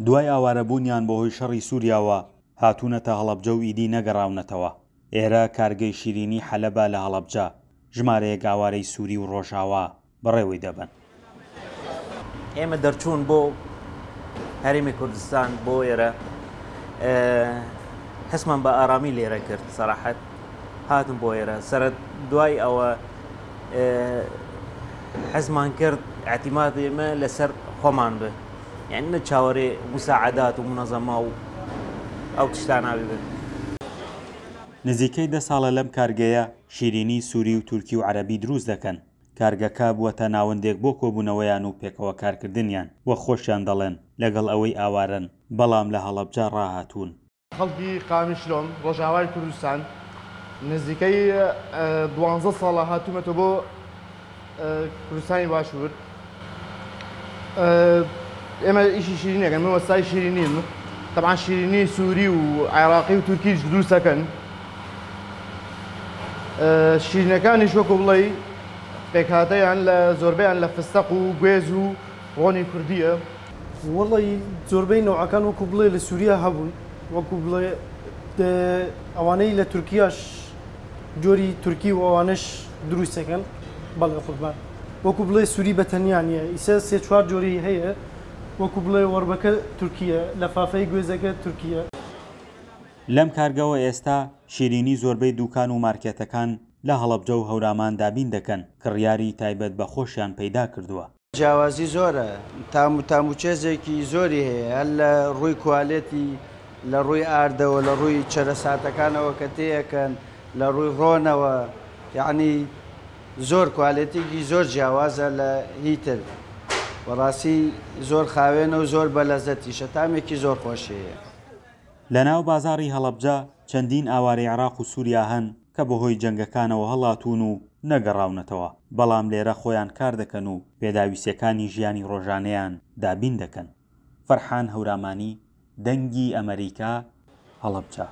دوای ئاوارەبوونیان بەهۆی شەڕی سووریاوە هاتوونەتە هەڵەبجە و ئیدی نەگەڕاونەتەوە. ئێرە کارگەی شیرینی حەلەبە لە هەڵەبجە ژمارەیەک ئاوارەی سووری و ڕۆژاوا بەڕێوەی دەبن. ئێمە دەرچوون بۆ هەرێمی کوردستان بۆ ئێرە حسمان بە ئارامی لێرە کرد. سەراحەت هاتم بۆ ئێرە سەر دوای ئەوە حەزمان کرد اعتیمادی ئێمە لەسەر خۆمان بێ، یعنی نە چاوەڕێ موساعەدات و منەزەما و ئەو تشتاناوی بێت. نزیکەی 10 ساڵە لەم کارگەیە شیرینی سووری و تورکی و عەرەبی دروست دەکەن. کارگەکە بووەتە ناوەندێک بۆ کۆبوونەوەیان و پێکەوە کارکردنیان وە خۆشیان دەڵێن لەگەڵ ئەوەی ئاوارن، بەڵام لە هەڵەبجە ڕاهاتوون. خەڵکی قامیشلۆم ڕۆژاوای کوردستان نزیکەی 12 ساڵە هاتوومەتە بۆ کوردستانی باشوور. ئێمە ئیشی شیرینەکەن، من وەستای شیرینیم. طبعا شیرینی سووری و عێراقی و تورکیش دروست دەکەن. شیرینەکانیش وەکو بڵێ پێکهاتەیان لە زۆربەیان لە فستەق و گوێز و ڕۆنی کوردیە. وەڵی زۆربەی نەوعەکان وەکو بڵێ لە سووریا هەبوون، وەکو بڵێ ئەوانەی لە تورکیاش جۆری تورکی و ئەوانش دروست دەکەن. بەڵێ قوربان وەکو بڵێ سووری بەتەنیا نییە، ئیسە 3-4 جۆری هەیە. وەکو بڵێ وەربەکە تورکیە، لەفافەی گوێزەکە تورکیە. لەم کارگەوە ئێستا شیرینی زۆربەی دوکان و مارکێتەکان لە هەڵەبجە و هەورامان دابین دەکەن، کڕیاری تایبەت بە خۆشیان پەیدا کردووە. جیاوازی زۆرە، تاموچێزێکی زۆری هەیە، هەر لە ڕووی کوالێتی، لە ڕووی ئاردەوە، لە ڕووی چەرەساتەکانەوە کە تێیەکەن، لە ڕووی ڕۆنەوە، یعنی زۆر کوالێتێکی زۆر جیاوازە لە هیتر. بەڕاستی زۆر خاوێنە و زۆر بەلەزەتیشە، تامێکی زۆر خۆشەیە. لە ناو بازاڕی هەڵەبجە چەندین ئاوارەی عێراق و سووریا هەن کە بەهۆی جەنگەکانەوە هەڵاتون و نەگەڕاونەتەوە، بەڵام لێرە خۆیان کار دەکەن و پێداویستەکانی ژیانی ڕۆژانەیان دابین دەکەن. فەرحان هەورامانی، دەنگی ئەمریکا، هەڵەبجە.